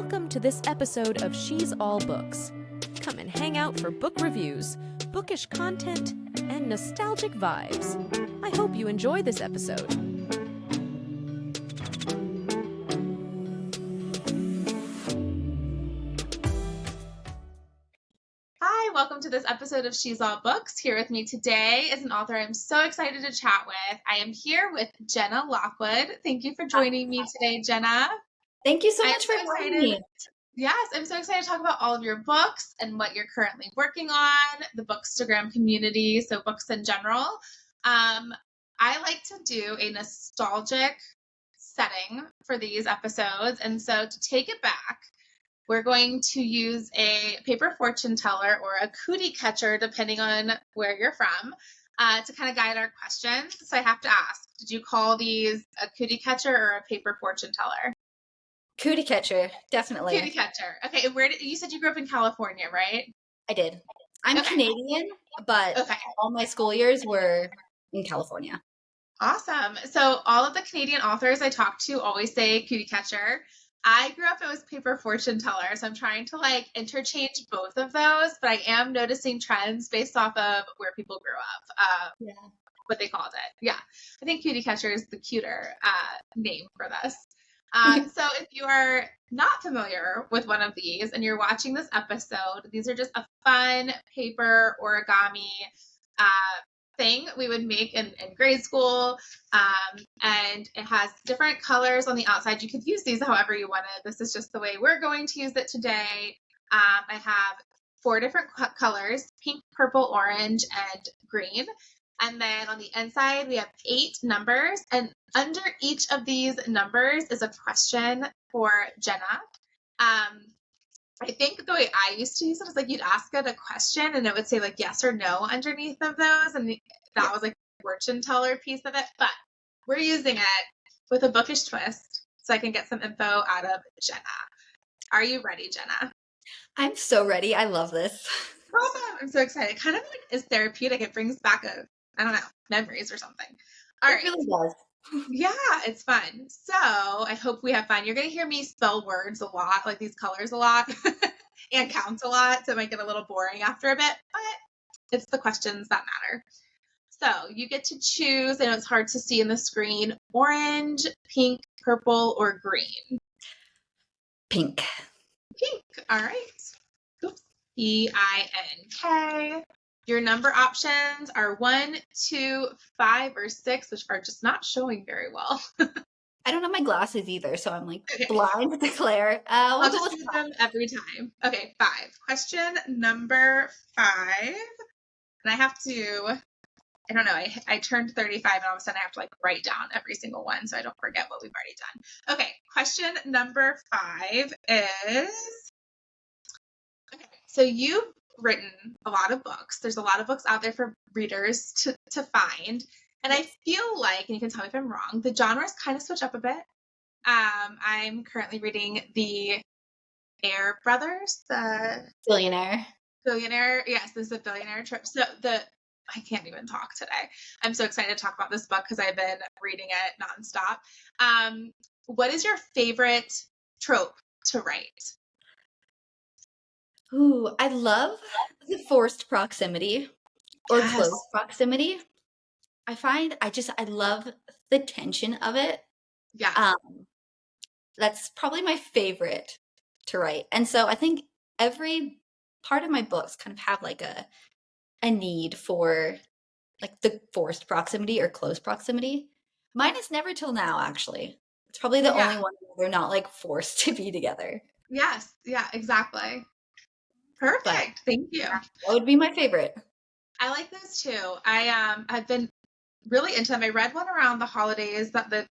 Welcome to this episode of She's All Books. Come and hang out for book reviews, bookish content, and nostalgic vibes. I hope you enjoy this episode. Hi, welcome to this episode of She's All Books. Here with me today is an author I'm so excited to chat with. I am here with Jenna Lockwood. Thank you for joining me today, Jenna. Thank you so much for inviting me. Yes, I'm so excited to talk about all of your books and what you're currently working on, the Bookstagram community, so books in general. I like to do a nostalgic setting for these episodes, and so to take it back, we're going to use a paper fortune teller or a cootie catcher, depending on where you're from, to kind of guide our questions. So I have to ask, did you call these a cootie catcher or a paper fortune teller? Cootie catcher, definitely. Cootie catcher. Okay, and you said you grew up in California, right? I did. I'm Canadian, but all my school years were in California. Awesome. So all of the Canadian authors I talk to always say cootie catcher. I grew up, it was paper fortune teller, so I'm trying to interchange both of those, but I am noticing trends based off of where people grew up, what they called it. Yeah, I think cootie catcher is the cuter name for this. So if you are not familiar with one of these and you're watching this episode, these are just a fun paper origami thing we would make in grade school. And it has different colors on the outside. You could use these however you wanted. This is just the way we're going to use it today. I have 4 different colors: pink, purple, orange, and green. And then on the inside, we have 8 numbers. And under each of these numbers is a question for Jenna. I think the way I used to use it is you'd ask it a question and it would say yes or no underneath of those. And that was the fortune teller piece of it. But we're using it with a bookish twist so I can get some info out of Jenna. Are you ready, Jenna? I'm so ready. I love this. Awesome. I'm so excited. It kind of is therapeutic. It brings back memories or something. All right. It really does. Yeah, it's fun. So I hope we have fun. You're going to hear me spell words a lot, like these colors a lot, and count a lot. So it might get a little boring after a bit, but it's the questions that matter. So you get to choose. I know it's hard to see in the screen: orange, pink, purple, or green. Pink. Pink. All right. Oops. Pink. Your number options are 1, 2, 5, or 6, which are just not showing very well. I don't have my glasses either, so I'm blind to declare. I'll just use them every time. Okay, 5. Question number 5. And I have to, I don't know, I turned 35 and all of a sudden I have to write down every single one so I don't forget what we've already done. Okay, question number 5 is, so you've written a lot of books. There's a lot of books out there for readers to find. And I feel like, and you can tell me if I'm wrong, the genres kind of switch up a bit. I'm currently reading the Heir brothers, the Billionaire. Yes, this is a billionaire trope. So I can't even talk today. I'm so excited to talk about this book because I've been reading it nonstop. What is your favorite trope to write? Ooh, I love the forced proximity or close proximity. I find I love the tension of it. Yeah. That's probably my favorite to write. And so I think every part of my books kind of have a need for the forced proximity or close proximity. Mine is Never Till Now, actually. It's probably the only one where they're not forced to be together. Yes. Yeah, exactly. Perfect. But thank you. That would be my favorite. I like those too. I've been really into them. I read one around the holidays that the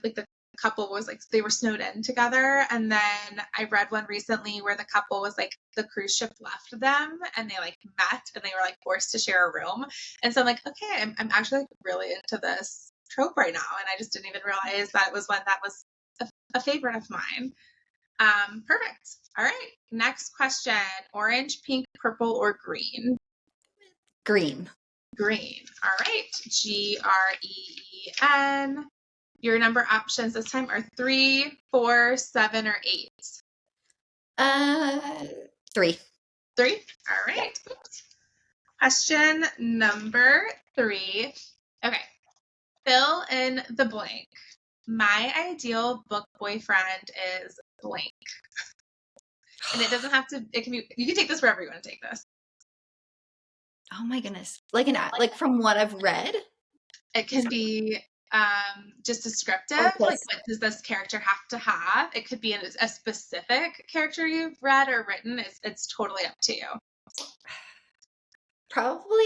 couple was they were snowed in together, and then I read one recently where the couple was the cruise ship left them and they met and they were forced to share a room. And so I'm okay, I'm actually really into this trope right now, and I just didn't even realize that it was one that was a favorite of mine. Perfect. All right. Next question: orange, pink, purple, or green? Green. Green. All right. Green. Your number options this time are 3, 4, 7, or 8. Uh, 3. 3? All Yeah. right. Question number 3. Okay. Fill in the blank. My ideal book boyfriend is blank. And it doesn't have to, it can be, you can take this wherever you want to take this. Oh my goodness. Like from what I've read? It can be just descriptive, Or like just what does this character have to have? It could be a specific character you've read or written. It's totally up to you. probably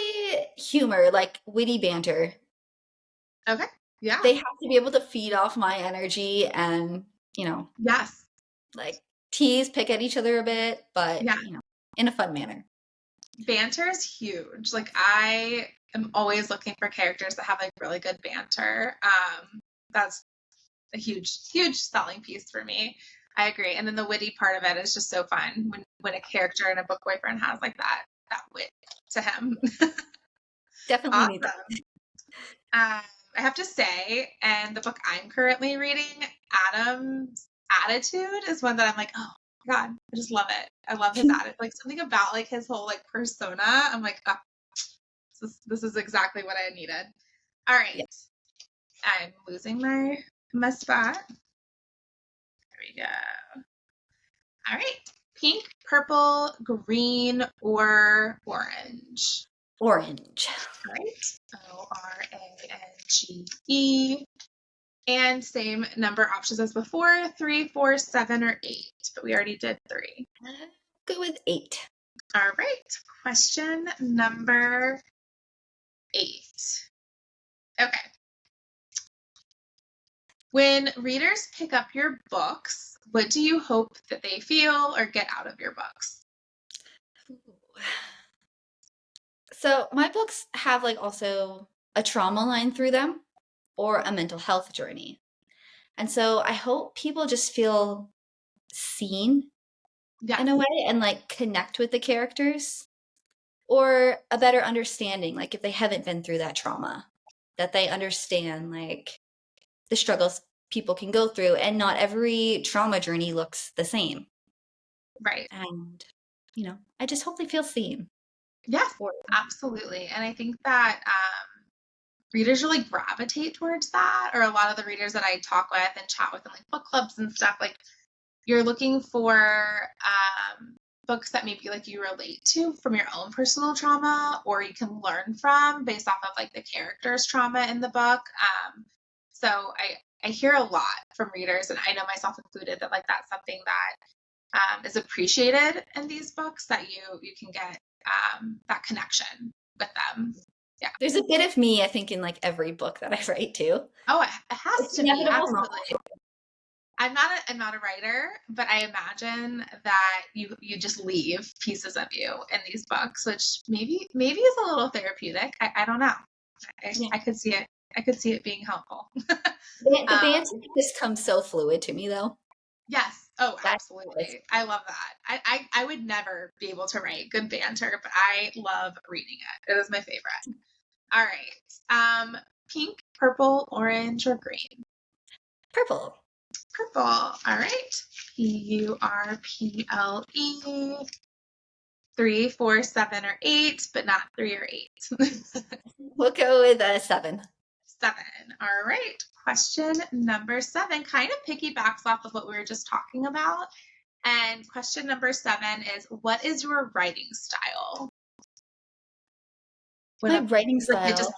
humor, like witty banter. Okay. Yeah. They have to be able to feed off my energy and, Yes. like tease, pick at each other a bit, but, Yeah. in a fun manner. Banter is huge. Like I am always looking for characters that have like really good banter. That's a huge selling piece for me. I agree. And then the witty part of it is just so fun when a character in a book boyfriend has like that wit to him. Definitely need that. I have to say, and the book I'm currently reading, Adam's attitude is one that I'm like, oh my God, I just love it. I love his attitude. Like something about like his whole like persona. I'm like, oh, this is exactly what I needed. All right. Yes. I'm losing my spot. There we go. All right. Pink, purple, green, or orange? Orange. All right. ORANGE. And same number options as before, 3, 4, 7, or 8. But we already did 3. Go with 8. All right. Question number 8. Okay. When readers pick up your books, what do you hope that they feel or get out of your books? So my books have like also a trauma line through them or a mental health journey. And so I hope people just feel seen in a way and like connect with the characters, or a better understanding, like if they haven't been through that trauma, that they understand like the struggles people can go through, and not every trauma journey looks the same. Right. And, I just hope they feel seen. Yes, absolutely. And I think that readers really gravitate towards that, or a lot of the readers that I talk with and chat with in like book clubs and stuff, like you're looking for books that maybe like you relate to from your own personal trauma, or you can learn from based off of like the character's trauma in the book. So I hear a lot from readers, and I know myself included, that like that's something that is appreciated in these books, that you can get that connection with them. Yeah. There's a bit of me, I think, in like every book that I write too. Oh, it has It's to be. inevitable. Absolutely. I'm not a writer, but I imagine that you just leave pieces of you in these books, which maybe is a little therapeutic. I don't know. I could see it. I could see it being helpful. The banter just comes so fluid to me, though. Yes. Oh, absolutely. I love that. I would never be able to write good banter, but I love reading it. It is my favorite. All right. Pink, purple, orange, or green? Purple. Purple. All right. PURPLE. 3, 4, 7, or 8, but not 3 or 8. We'll go with 7. 7. All right. Question number 7 kind of piggybacks off of what we were just talking about. And question number 7 is, what is your writing style? My writing style. They just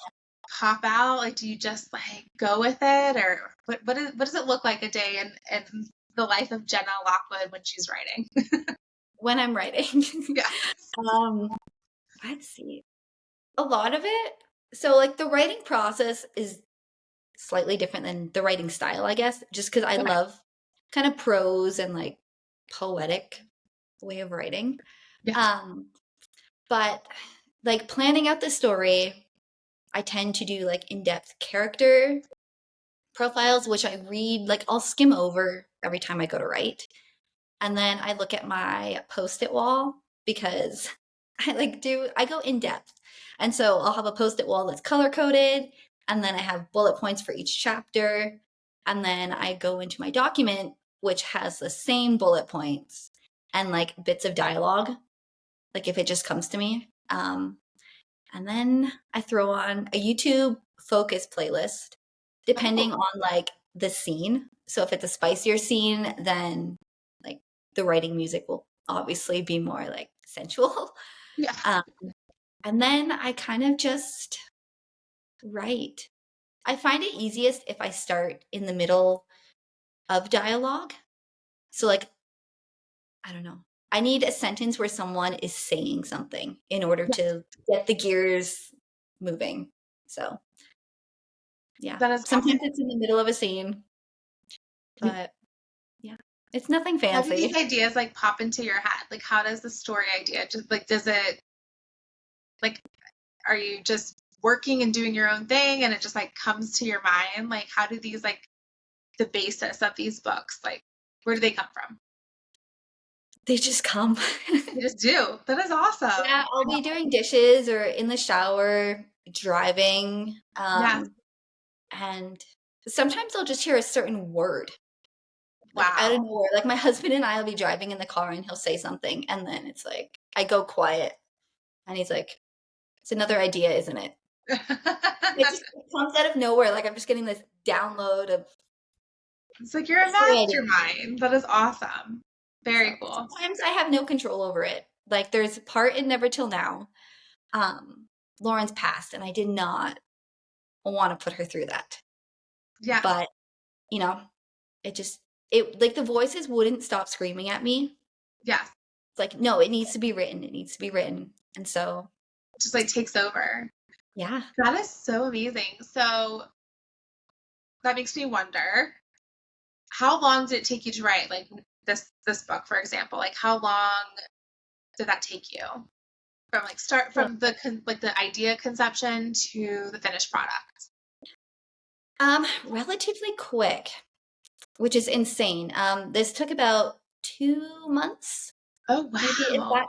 pop out? Like, do you just like go with it, or what does it look like a day in the life of Jenna Lockwood when she's writing? When I'm writing. Yeah. Let's see. A lot of it. So like the writing process is slightly different than the writing style, I guess, just because I love kind of prose and like poetic way of writing. Yeah. But like planning out the story, I tend to do like in-depth character profiles, which I read, like I'll skim over every time I go to write. And then I look at my post-it wall, because I go in depth. And so I'll have a post-it wall that's color coded, and then I have bullet points for each chapter. And then I go into my document, which has the same bullet points. and like bits of dialogue, like if it just comes to me. And then I throw on a YouTube focus playlist, depending on like the scene. So if it's a spicier scene, then like the writing music will obviously be more like sensual. Yeah. And then I kind of just write. I find it easiest if I start in the middle of dialogue. So like, I don't know. I need a sentence where someone is saying something in order to get the gears moving. So, yeah. That is Sometimes awesome. it's in the middle of a scene, but yeah, it's nothing How do these fancy. ideas like pop into your head? Like, how does the story idea just like, does it like, are you just working and doing your own thing and it just like comes to your mind? Like, how do these like the basis of these books, like, where do they come from? They just come. They just do. That is awesome. Yeah, I'll be doing dishes or in the shower, driving. Yeah. And sometimes I'll just hear a certain word. Like Wow. out of nowhere. Like my husband and I will be driving in the car and he'll say something and then it's like I go quiet and he's like, it's another idea, isn't it? It just comes out of nowhere. Like I'm just getting this download of It's like you're a mastermind. That is awesome. Very cool. Sometimes I have no control over it. Like there's a part in Never Till Now. Lauren's passed and I did not want to put her through that. Yeah. But, you know, it like the voices wouldn't stop screaming at me. Yeah. It's like, no, it needs to be written. It needs to be written. And so It just like takes over. yeah. That is so amazing. So that makes me wonder, how long did it take you to write like this book, for example? Like how long did that take you from like start from the idea conception to the finished product? Relatively quick, which is insane. This took about 2 months. Oh Maybe if wow. that.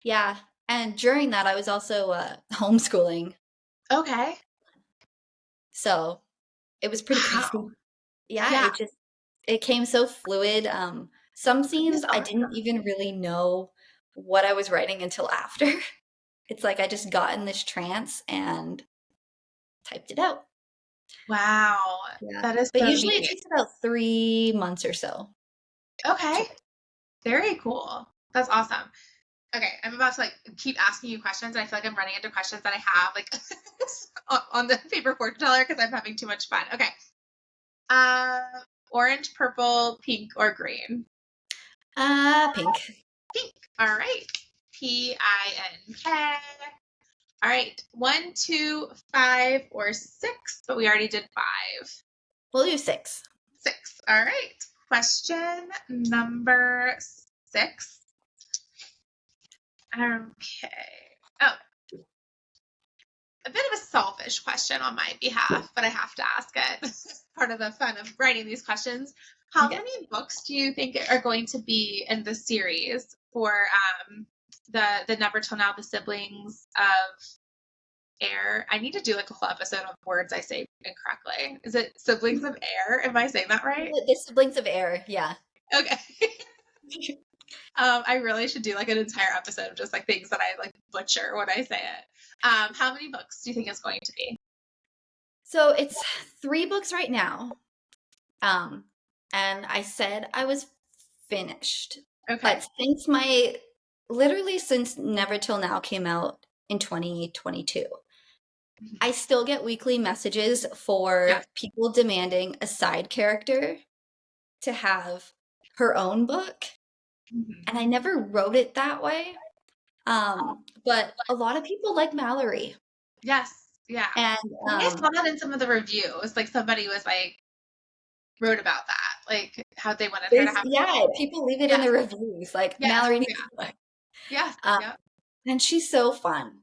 Yeah. And during that I was also homeschooling. Okay. So it was pretty Wow. crazy. Yeah, Yeah. it came so fluid. Some scenes I didn't even really know what I was writing until after. It's like I just got in this trance and typed it out. Wow. Yeah. That is But so usually it neat. takes about 3 months or so. Okay. Very cool. That's awesome. Okay, I'm about to like keep asking you questions, and I feel like I'm running into questions that I have like on the paper fortune teller because I'm having too much fun. Okay. Orange, purple, pink, or green? Pink. Pink. All right. Pink. All right. 1, 2, 5, or 6, but we already did 5. We'll do 6. 6. All right. Question number 6. Okay. Oh, a bit of a selfish question on my behalf, but I have to ask it. Part of the fun of writing these questions. How many books do you think are going to be in the series for the Never Till Now, the Siblings of Heir? I need to do like a whole episode of words I say incorrectly. Is it Siblings of Heir? Am I saying that right? The Siblings of Heir, yeah. Okay. I really should do like an entire episode of just like things that I like butcher when I say it. How many books do you think it's going to be? So it's 3 books right now. And I said I was finished. Okay. But since Never Till Now came out in 2022, I still get weekly messages for people demanding a side character to have her own book. And I never wrote it that way. But a lot of people like Mallory. Yes. Yeah. And I saw that in some of the reviews. Like somebody was like wrote about that, like how they wanted her to have. Yeah, people leave it in the reviews. Like Mallory needs a book. Yes. And she's so fun.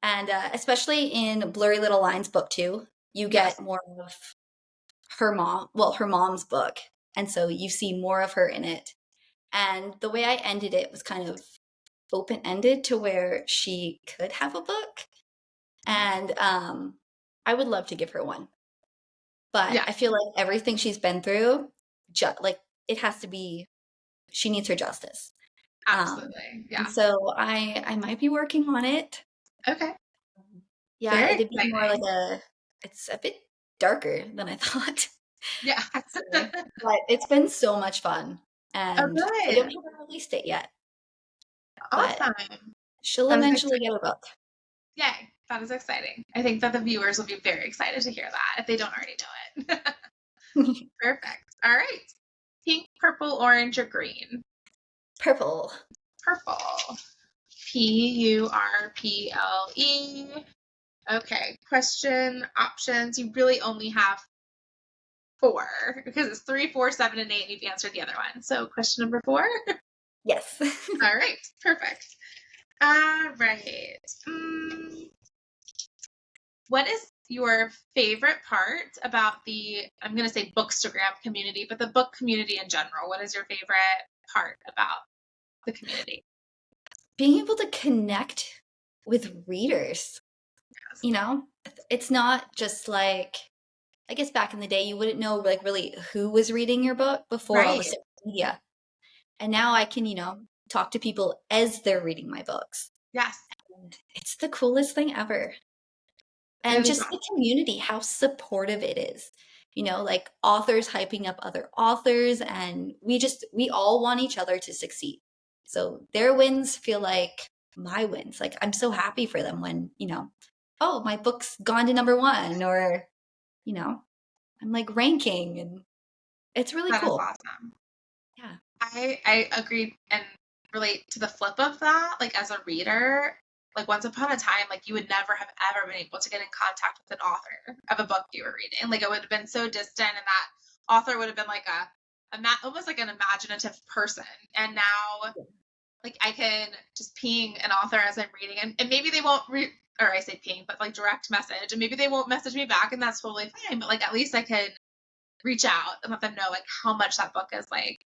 And especially in Blurry Little Lines book 2, you get more of her mom's book. And so you see more of her in it. And the way I ended it was kind of open-ended to where she could have a book. And I would love to give her one. But I feel like everything she's been through, like it has to be she needs her justice. Absolutely. And Yeah. so I might be working on it. Okay. Yeah, Very it'd be more like exciting. it's a bit darker than I thought, Yeah. actually. But it's been so much fun. Oh, And I don't good. have a release date yet, but Awesome. she'll That is eventually exciting. get a book. Yay. That is exciting. I think that the viewers will be very excited to hear that if they don't already know it. Perfect. All right. Pink, purple, orange, or green? Purple. Purple. Purple. Okay. Question options. You really only have 4 because it's 3, 4, 7, and 8. And you've answered the other one. So question number 4. Yes. All right. Perfect. All right. What is your favorite part about the, I'm going to say Bookstagram community, but the book community in general? What is your favorite part about the community? Being able to connect with readers, you know, it's not just like, I guess back in the day, you wouldn't know like really who was reading your book before all the Right. social media. And now I can, talk to people as they're reading my books. Yes. And it's the coolest thing ever. And just the community, how supportive it is. Like authors hyping up other authors, and we all want each other to succeed. So their wins feel like my wins. Like I'm so happy for them when, oh, my book's gone to number 1, or, I'm like ranking, and it's really That is cool. awesome. Yeah. I agree and relate to the flip of that. Like as a reader, like once upon a time, like you would never have ever been able to get in contact with an author of a book you were reading. Like it would have been so distant, and that author would have been like almost like an imaginative person. And now, like I can just ping an author as I'm reading, and maybe they won't or I say ping, but like direct message, and maybe they won't message me back, and that's totally fine. But like at least I can reach out and let them know like how much that book is like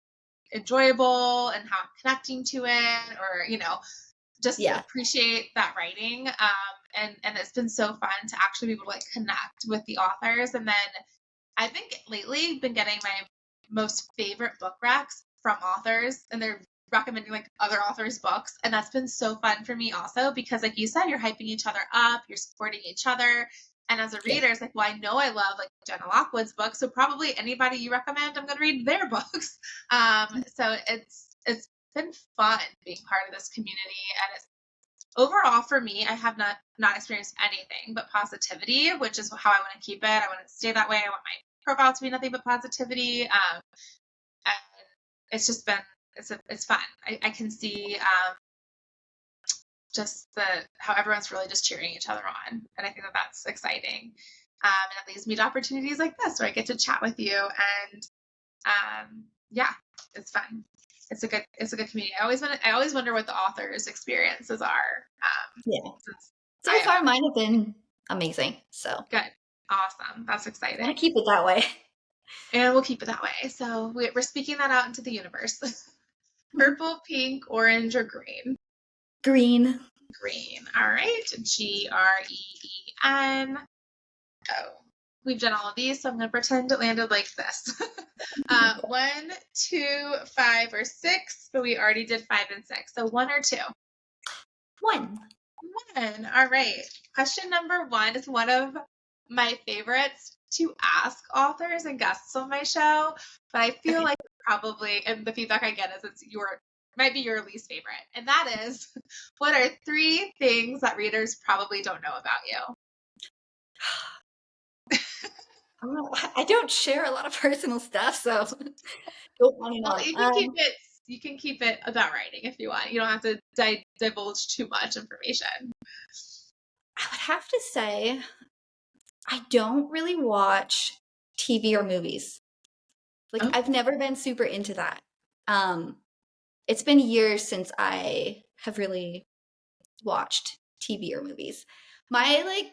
enjoyable and how I'm connecting to it, or just appreciate that writing. And it's been so fun to actually be able to like connect with the authors. And then I think lately been getting my most favorite book recs from authors, and they're recommending like other authors' books, and that's been so fun for me also because like you said, you're hyping each other up, you're supporting each other. And as a reader, it's like, well, I know I love like Jenna Lockwood's books, so probably anybody you recommend, I'm going to read their books. So it's been fun being part of this community, and it's overall for me, I have not experienced anything but positivity, which is how I want to keep it. I want to stay that way. I want my profile to be nothing but positivity. And it's just been it's fun. I can see just how everyone's really just cheering each other on. And I think that that's exciting. And it leaves me to opportunities like this where I get to chat with you, and yeah, it's fun. It's a good community. I always wonder what the authors' experiences are. So far mine have been amazing. So good. Awesome. That's exciting. I keep it that way. And we'll keep it that way. So we're speaking that out into the universe. Purple, pink, orange, or green? Green. Green. All right. Green. Oh, we've done all of these, so I'm going to pretend it landed like this. 1, 2, 5, or 6, but we already did 5 and 6. So 1 or 2? 1. 1. All right. Question number 1 is one of my favorites to ask authors and guests on my show, but I feel like probably, and the feedback I get is might be your least favorite. And that is, what are 3 things that readers probably don't know about you? I don't share a lot of personal stuff, so don't want to know. Well, you can keep it about writing if you want. You don't have to divulge too much information. I would have to say I don't really watch TV or movies. Like I've never been super into that. It's been years since I have really watched TV or movies. My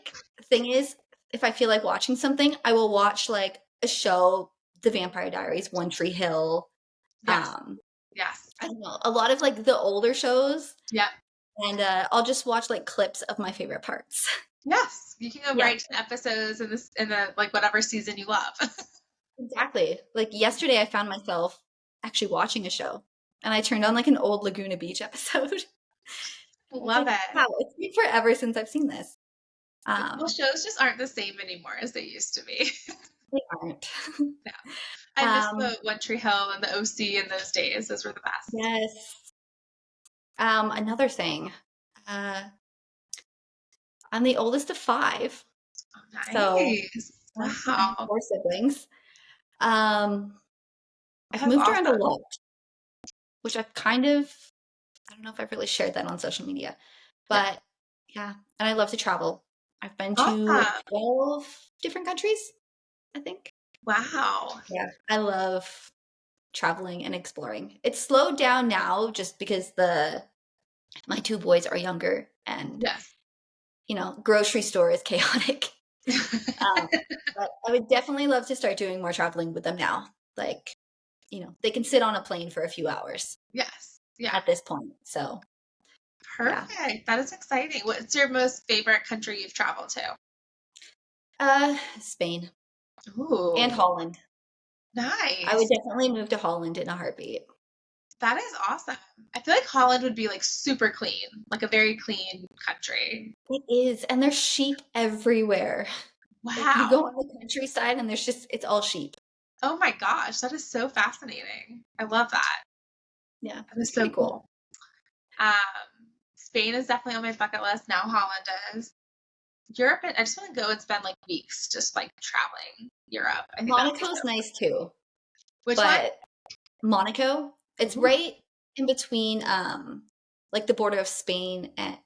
thing is, if I feel like watching something, I will watch like a show, The Vampire Diaries, One Tree Hill. Yes. I don't know, a lot of like the older shows. Yeah. And I'll just watch like clips of my favorite parts. Yes, you can go right to the episodes in the like whatever season you love. Exactly. Like yesterday, I found myself actually watching a show. and I turned on like an old Laguna Beach episode. Love it. Wow, it's been forever since I've seen this. Well, shows just aren't the same anymore as they used to be. They aren't. No. I miss the One Tree Hill and the OC in those days. Those were the best. Yes. Another thing. I'm the oldest of 5. Oh, nice. So I have Wow. 4 siblings. I've That's moved around a awesome. lot, which I've kind of, I don't know if I've really shared that on social media, but yeah, and I love to travel. I've been to Awesome. 12 different countries, I think. Wow. Yeah, I love traveling and exploring. It's slowed down now just because my 2 boys are younger and Yes. grocery store is chaotic. But I would definitely love to start doing more traveling with them now. Like, they can sit on a plane for a few hours. Yes. Yeah. At this point. So perfect. Yeah. That is exciting. What's your most favorite country you've traveled to? Spain. Ooh. And Holland. Nice. I would definitely move to Holland in a heartbeat. That is awesome. I feel like Holland would be like super clean, like a very clean country. It is. And there's sheep everywhere. Wow. Like, you go on the countryside and it's all sheep. Oh my gosh. That is so fascinating. I love that. Yeah. That is so cool. Spain is definitely on my bucket list. Now Holland is. Europe, I just want to go and spend like weeks just like traveling Europe. I think Monaco's nice too. Which one? Monaco. It's right in between like the border of Spain and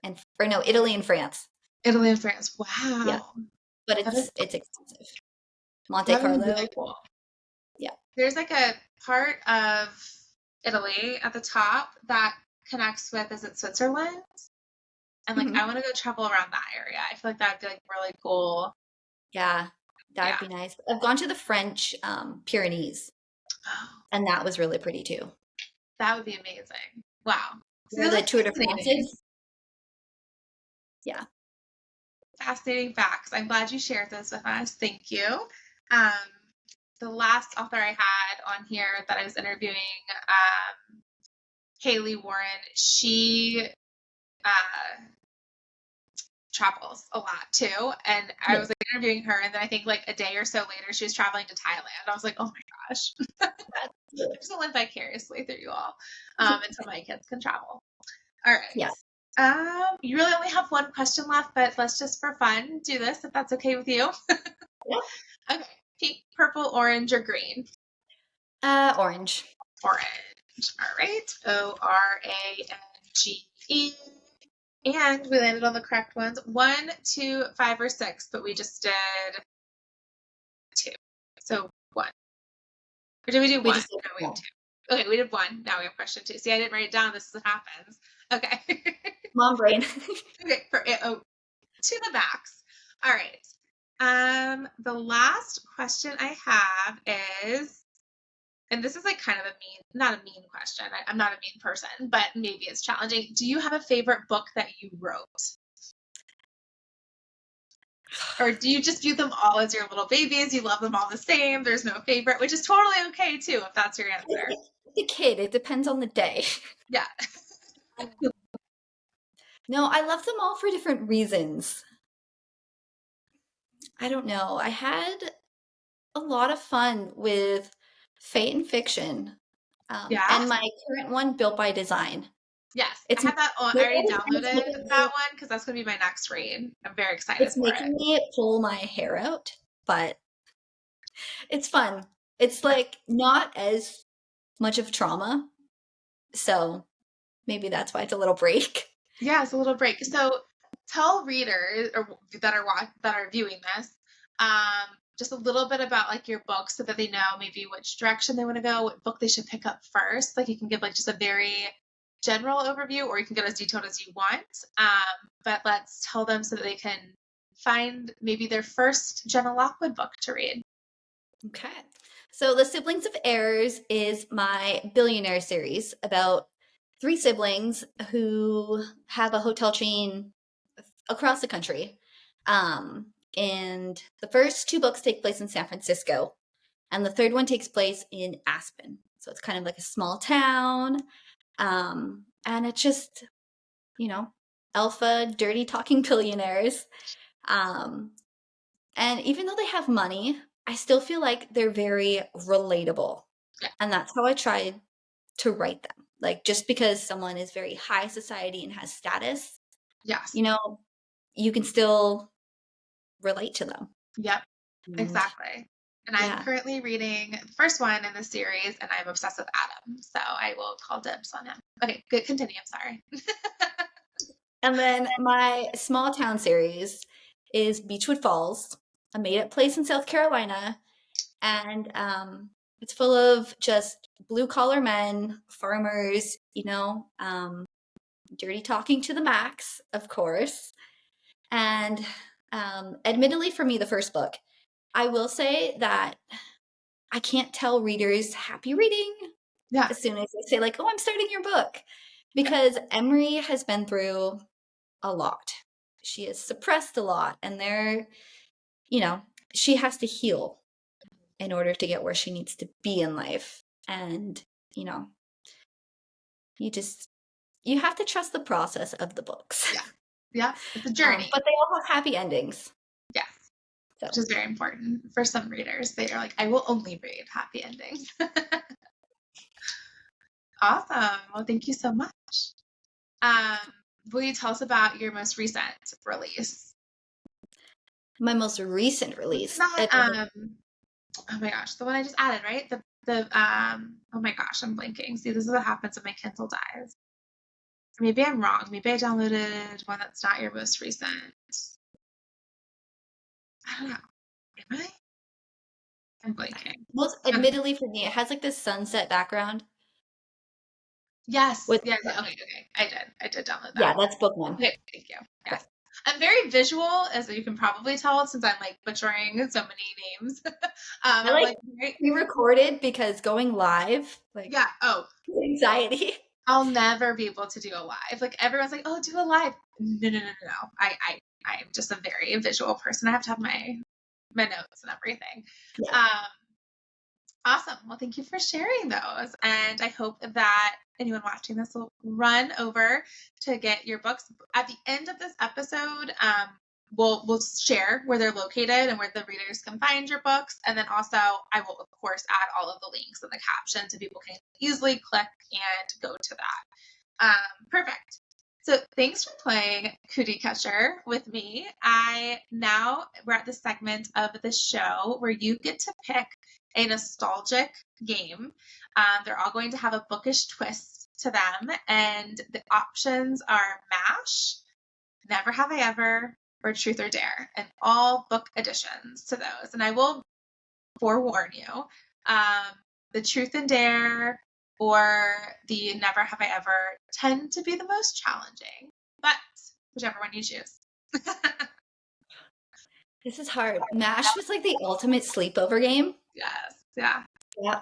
Italy and France. Italy and France. Wow. Yeah. But it's expensive. Monte Carlo. Really cool. Yeah. There's like a part of Italy at the top that connects with, is it Switzerland? And like, I want to go travel around that area. I feel like that would be like really cool. Yeah, that would be nice. I've gone to the French Pyrenees, and that was really pretty too. That would be amazing. Wow. So the Tour de France. Yeah. Fascinating facts. I'm glad you shared this with us. Thank you. The last author I had on here that I was interviewing, Haley Warren, she travels a lot too, and I was like interviewing her, and then I think like a day or so later she was traveling to Thailand. I was like, oh my gosh. I just live vicariously through you all until my kids can travel. All right. Yeah. You really only have one question left, but let's just for fun do this if that's okay with you. Yeah. Okay. Pink, purple, orange, or green? Orange. Orange. All right. ORANGE. And we landed on the correct ones. 1, 2, 5, or 6, but we just did 2. So 1. Or did we do 1? No, we have 2. Okay, we did 1. Now we have question 2. See, I didn't write it down. This is what happens. Okay. Mom brain. Okay, to the max. All right. The last question I have is, and this is like kind of not a mean question. I'm not a mean person, but maybe it's challenging. Do you have a favorite book that you wrote? Or do you just view them all as your little babies? You love them all the same. There's no favorite, which is totally okay too, if that's your answer. The kid, it depends on the day. Yeah. No, I love them all for different reasons. I don't know. I had a lot of fun with Fate and Fiction. And my current one, Built by Design. Yes, I have that on. I already downloaded that one because that's going to be my next read. I'm very excited for it. It's making me pull my hair out, but it's fun. It's like not as much of trauma, so maybe that's why it's a little break. Yeah, it's a little break. So tell readers that are viewing this, just a little bit about like your book so that they know maybe which direction they want to go, what book they should pick up first. Like you can give like just a very general overview, or you can get as detailed as you want. But let's tell them so that they can find maybe their first Jenna Lockwood book to read. Okay. So the Siblings of Heir is my billionaire series about 3 siblings who have a hotel chain across the country. And the first 2 books take place in San Francisco, and the third one takes place in Aspen. So it's kind of like a small town. And it's just, alpha, dirty talking billionaires. And even though they have money, I still feel like they're very relatable. Yeah. And that's how I tried to write them. Like, just because someone is very high society and has status, Yes. You can still relate to them. Yep. And Exactly. And I'm currently reading the first one in the series, and I'm obsessed with Adam. So I will call dibs on him. Okay, good. Continue. I'm sorry. And then my small town series is Beachwood Falls, a made-up place in South Carolina. And it's full of just blue-collar men, farmers, dirty talking to the max, of course. And admittedly, for me, the first book, I will say that I can't tell readers happy reading as soon as they say, like, oh, I'm starting your book. Because Emery has been through a lot. She has suppressed a lot. And she has to heal in order to get where she needs to be in life. And, you have to trust the process of the books. Yeah. Yeah. It's a journey. But they all have happy endings. Yes. So. Which is very important for some readers. They are like, I will only read happy endings. Awesome. Well, thank you so much. Will you tell us about your most recent release? My most recent release? Not, oh my gosh, the one I just added, right? Oh my gosh, I'm blanking. See, this is what happens when my Kindle dies. Maybe I'm wrong. Maybe I downloaded one that's not your most recent. I don't know. Am I? I'm blanking. Well, admittedly for me, it has like this sunset background. Yes. Okay. I did download that. Yeah, that's book one. Okay, thank you. Yes. I'm very visual, as you can probably tell, since I'm like butchering so many names. I pre-recorded because going live, anxiety. I'll never be able to do a live. Like everyone's like, "Oh, do a live." No. I'm just a very visual person. I have to have my notes and everything. Yeah. Awesome. Well, thank you for sharing those. And I hope that anyone watching this will run over to get your books. At the end of this episode, we'll share where they're located and where the readers can find your books. And then also I will, of course, add all of the links in the caption so people can easily click and go to that. Perfect. So thanks for playing Cootie Catcher with me. We're at the segment of the show where you get to pick a nostalgic game. They're all going to have a bookish twist to them, and the options are MASH, Never Have I Ever, or Truth or Dare, and all book additions to those. And I will forewarn you, the Truth and Dare or the Never Have I Ever tend to be the most challenging, but whichever one you choose. This is hard. MASH was like the ultimate sleepover game. Yes. Yeah. Yeah.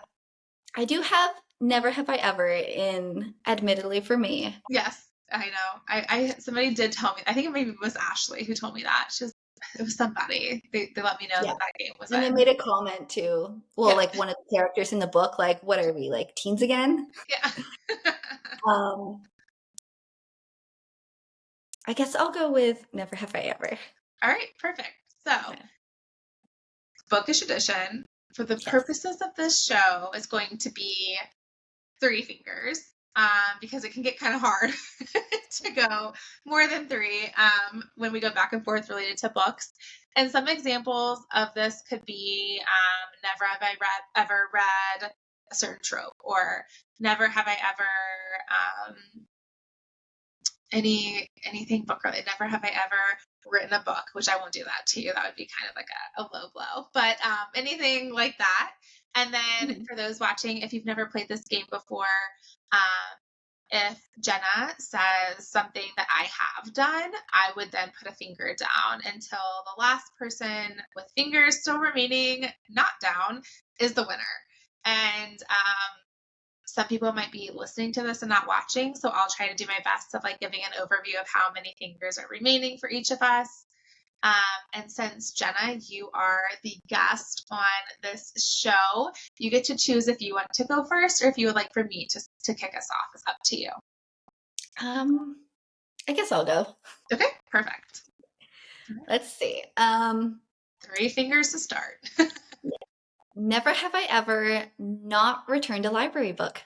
I do have Never Have I Ever in, admittedly, for me. Yes, I know. Somebody did tell me. I think it maybe was Ashley who told me that. It was somebody. They let me know that game was. And they made a comment too. Well, like one of the characters in the book, like, what are we, like teens again? Yeah. I guess I'll go with Never Have I Ever. All right, perfect. So, bookish edition, for the purposes of this show, is going to be 3 fingers, because it can get kind of hard to go more than 3 when we go back and forth related to books. And some examples of this could be never have I ever read a certain trope, or never have I ever anything book related. Never have I ever written a book, which I won't do that to you. That would be kind of like a low blow, but anything like that. And then for those watching, if you've never played this game before, if Jenna says something that I have done, I would then put a finger down until the last person with fingers still remaining not down is the winner. And some people might be listening to this and not watching, so I'll try to do my best of like giving an overview of how many fingers are remaining for each of us. And since Jenna, you are the guest on this show, you get to choose if you want to go first or if you would like for me to kick us off. It's up to you. I guess I'll go. Okay, perfect. Let's see. 3 fingers to start. Never have I ever not returned a library book.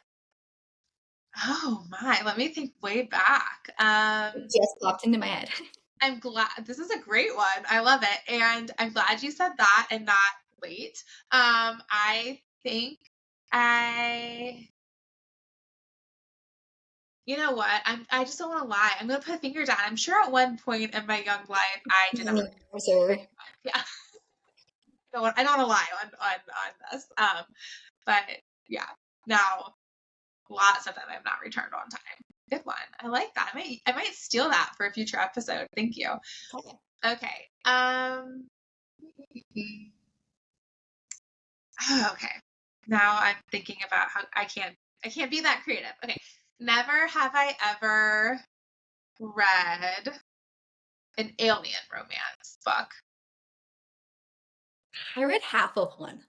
Oh my, let me think way back. It just popped into my head. I'm glad this is a great one. I love it. And I'm glad you said that and not wait. I think you know what? I just don't want to lie. I'm gonna put a finger down. I'm sure at one point in my young life I did not. Yeah. I don't want to lie on this. But yeah, now lots of them I've not returned on time. Good one. I like that. I might steal that for a future episode. Thank you. Okay. Okay. Now I'm thinking about how I can't be that creative. Okay. Never have I ever read an alien romance book. I read half of one.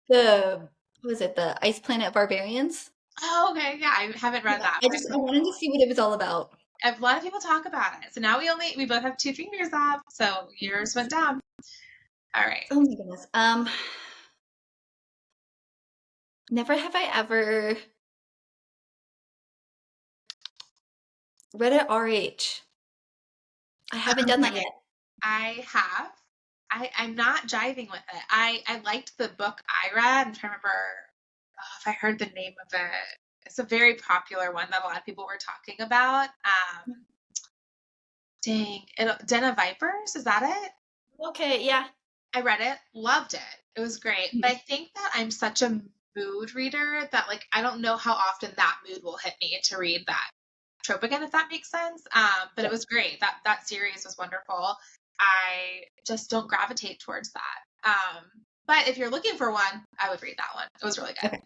The Ice Planet Barbarians? Oh, okay. Yeah, I haven't read that. I wanted to see what it was all about. A lot of people talk about it. So now we both have 2 fingers up. So yours went down. All right. Oh my goodness. Never have I ever read at RH. I haven't done that yet. I have. I'm not jiving with it. I liked the book I read. I'm trying to remember if I heard the name of it. It's a very popular one that a lot of people were talking about. Den of Vipers, is that it? Okay, yeah. I read it, loved it. It was great. But I think that I'm such a mood reader that like I don't know how often that mood will hit me to read that trope again, if that makes sense. But it was great. That series was wonderful. I just don't gravitate towards that. But if you're looking for one, I would read that one. It was really good. Okay.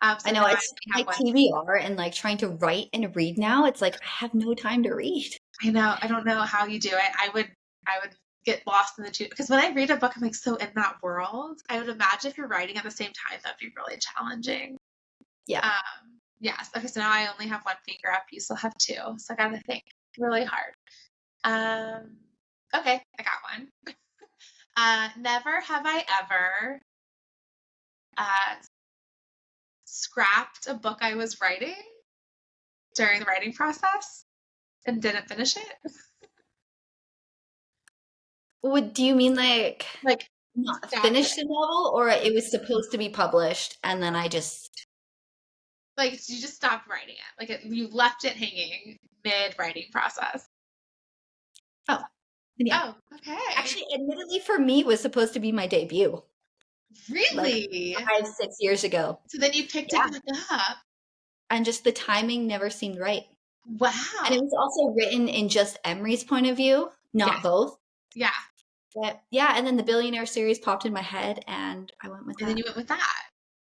I know it's like TBR and like trying to write and read now. It's like I have no time to read. I know. I don't know how you do it. I would get lost in the two because when I read a book, I'm like so in that world. I would imagine if you're writing at the same time, that'd be really challenging. Yeah. Yes. Okay. So now I only have 1 finger up. You still have 2. So I gotta think really hard. Okay. I got one. Never have I ever scrapped a book I was writing during the writing process and didn't finish it. Do you mean like not finish the novel, or it was supposed to be published and then I just like you just stopped writing it, like you left it hanging mid writing process? Oh, yeah. Oh, okay. Actually, admittedly, for me, it was supposed to be my debut. Really? Like 5-6 years ago. So then you picked it back up, and just the timing never seemed right. Wow. And it was also written in just Emery's point of view, not both. Yeah. But yeah, and then the Billionaire series popped in my head, and I went with that. And then you went with that.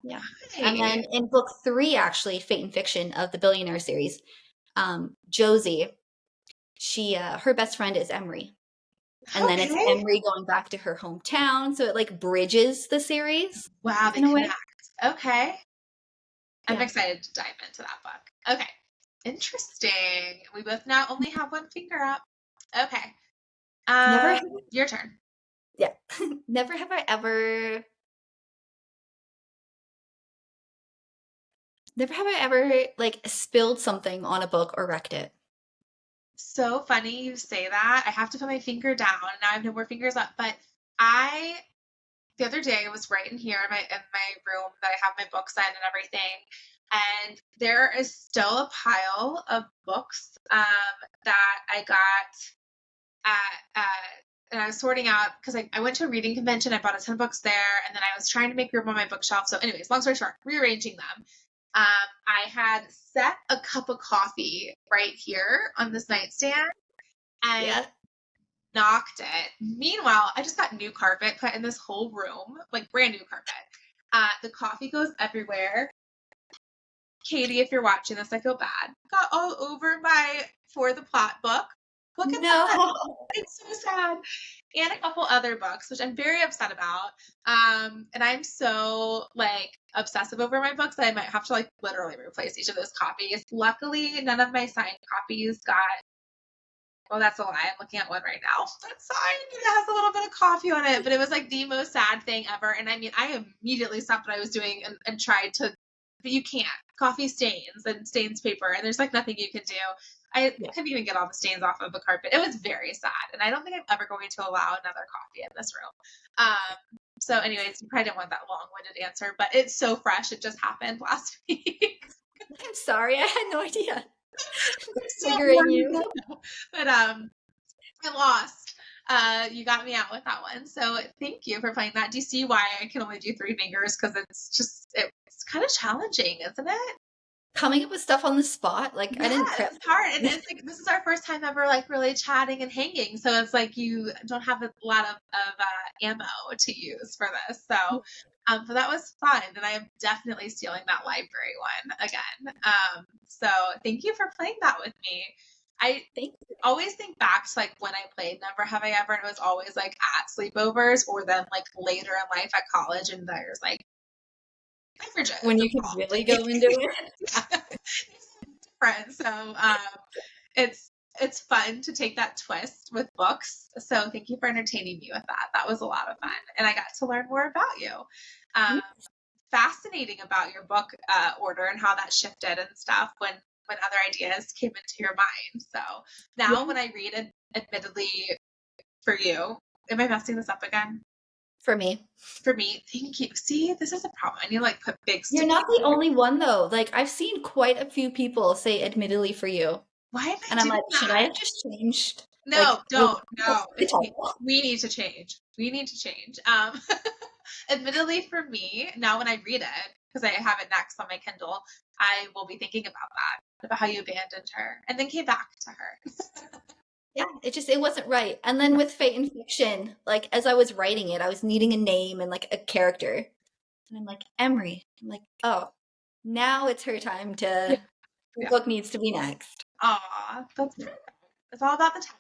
Yeah. Right. And then in book 3, actually, Fate and Fiction of the Billionaire series, Josie, she her best friend is Emery. And then it's Emery going back to her hometown, so it like bridges the series. Wow, they connect. Okay. I'm excited to dive into that book. Okay. Interesting. We both now only have 1 finger up. Okay. Your turn. Yeah. Never have I ever like spilled something on a book or wrecked it. So funny you say that. I have to put my finger down. Now I have no more fingers up. But the other day I was right in here in my room that I have my books in and everything. And there is still a pile of books that I got and I was sorting out because I went to a reading convention. I bought a ton of books there, and then I was trying to make room on my bookshelf. So anyways, long story short, rearranging them. I had set a cup of coffee right here on this nightstand and knocked it. Meanwhile, I just got new carpet put in this whole room, like brand new carpet. The coffee goes everywhere. Katie, if you're watching this, I feel bad. Got all over my For the Plot book. Look at that. No. It's so sad. And a couple other books, which I'm very upset about. And I'm so like obsessive over my books that I might have to like literally replace each of those copies. Luckily, none of my signed copies got. Well, that's a lie. I'm looking at one right now. That's signed. It has a little bit of coffee on it, but it was like the most sad thing ever. And I mean, I immediately stopped what I was doing and tried to, but you can't. Coffee stains and stains paper, and there's like nothing you can do. I couldn't even get all the stains off of the carpet. It was very sad, and I don't think I'm ever going to allow another coffee in this room. So anyways, you probably didn't want that long-winded answer, but it's so fresh. It just happened last week. I'm sorry. I had no idea. So Figuring you. But I lost. You got me out with that one. So thank you for playing that. Do you see why I can only do 3 fingers? Because it's kind of challenging, isn't it? Coming up with stuff on the spot, like I didn't prep. It's hard, and it's like this is our first time ever like really chatting and hanging, so it's like you don't have a lot of ammo to use for this. So, but that was fun, and I am definitely stealing that library one again. So thank you for playing that with me. I always think back to like when I played Never Have I Ever, and it was always like at sleepovers or then like later in life at college, and there's like beverages when you can really go into it. Yeah. Different. So it's fun to take that twist with books. So thank you for entertaining me with that. That was a lot of fun, and I got to learn more about you. Fascinating about your book order and how that shifted and stuff when other ideas came into your mind. So now when I read Admittedly for You, am I messing this up again? For me, thank you. See, this is a problem. I need to like put big. You're not the only one though. Like I've seen quite a few people say "Admittedly for You." Why am I? And I'm like, that? should I have just changed? No, like, don't. No, we need to change. Admittedly for Me. Now, when I read it, because I have it next on my Kindle, I will be thinking about that, about how you abandoned her and then came back to her. Yeah, it wasn't right. And then with Fate and Fiction, like as I was writing it, I was needing a name and like a character. And I'm like, Emery. I'm like, oh, now it's her time to the book needs to be next. Aw, that's perfect. It's all about the time.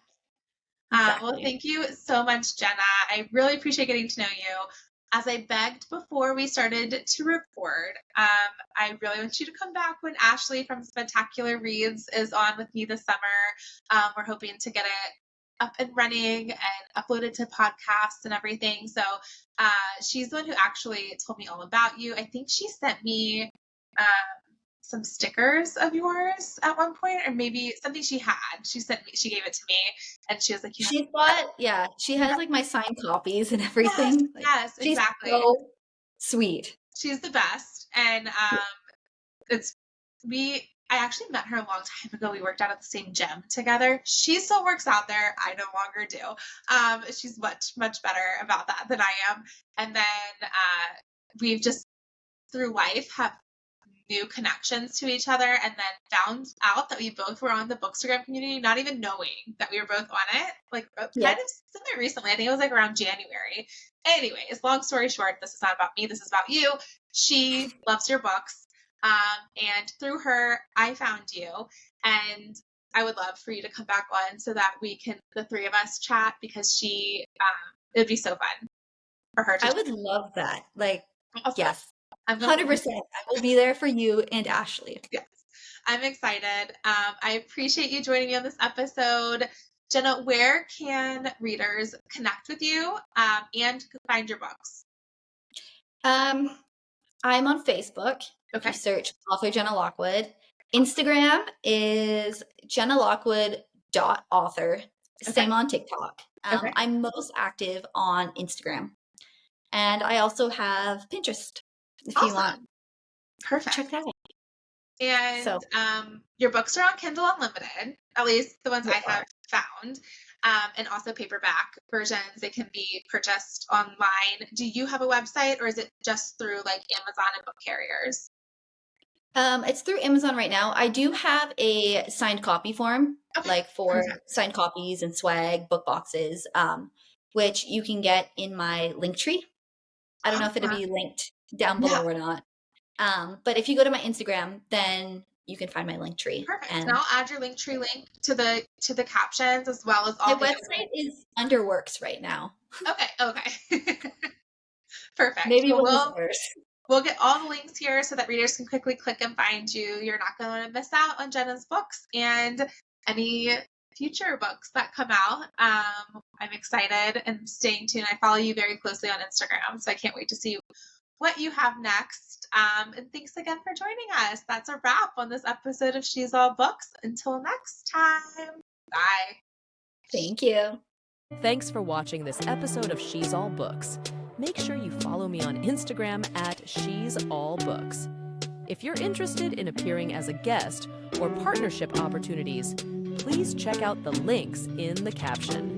Exactly. Well, thank you so much, Jenna. I really appreciate getting to know you. As I begged before we started to record, I really want you to come back when Ashley from Spectacular Reads is on with me this summer. We're hoping to get it up and running and uploaded to podcasts and everything. So she's the one who actually told me all about you. I think she sent me some stickers of yours at one point, or maybe something she had. She gave it to me, and she was like, she has like my signed copies and everything. Yes, exactly. She's so sweet. She's the best. And I actually met her a long time ago. We worked out at the same gym together. She still works out there. I no longer do. She's much, much better about that than I am. And then we've just through life have new connections to each other, and then found out that we both were on the Bookstagram community, not even knowing that we were both on it, like kind of similar recently. I think it was like around January. Anyways, long story short, this is not about me, this is about you. She loves your books, and through her I found you, and I would love for you to come back on so that we can, the 3 of us, chat, because it would be so fun for her to I would love that. Like, awesome. Yes. 100%. I will be there for you and Ashley. Yes. I'm excited. I appreciate you joining me on this episode. Jenna, where can readers connect with you and find your books? I'm on Facebook. Okay. If you search author Jenna Lockwood. Instagram is jennalockwood.author. Same on TikTok. I'm most active on Instagram. And I also have Pinterest. If you want. Perfect. Check that out. And your books are on Kindle Unlimited, at least the ones I have found, and also paperback versions. They can be purchased online. Do you have a website, or is it just through like Amazon and book carriers? It's through Amazon right now. I do have a signed copy form, like for signed copies and swag, book boxes, which you can get in my link tree. I don't know if it'll be linked down below or not. But if you go to my Instagram, then you can find my link tree. Perfect. And And I'll add your Linktree link to the captions as well as my all the website is under works right now. Okay. Perfect. Maybe Well, listeners. we'll get all the links here so that readers can quickly click and find you. You're not going to miss out on Jenna's books and any future books that come out. I'm excited and staying tuned. I follow you very closely on Instagram, so I can't wait to see what you have next. And thanks again for joining us. That's a wrap on this episode of She's All Books. Until next time. Bye. Thank you. Thanks for watching this episode of She's All Books. Make sure you follow me on Instagram at She's All Books. If you're interested in appearing as a guest or partnership opportunities, please check out the links in the caption.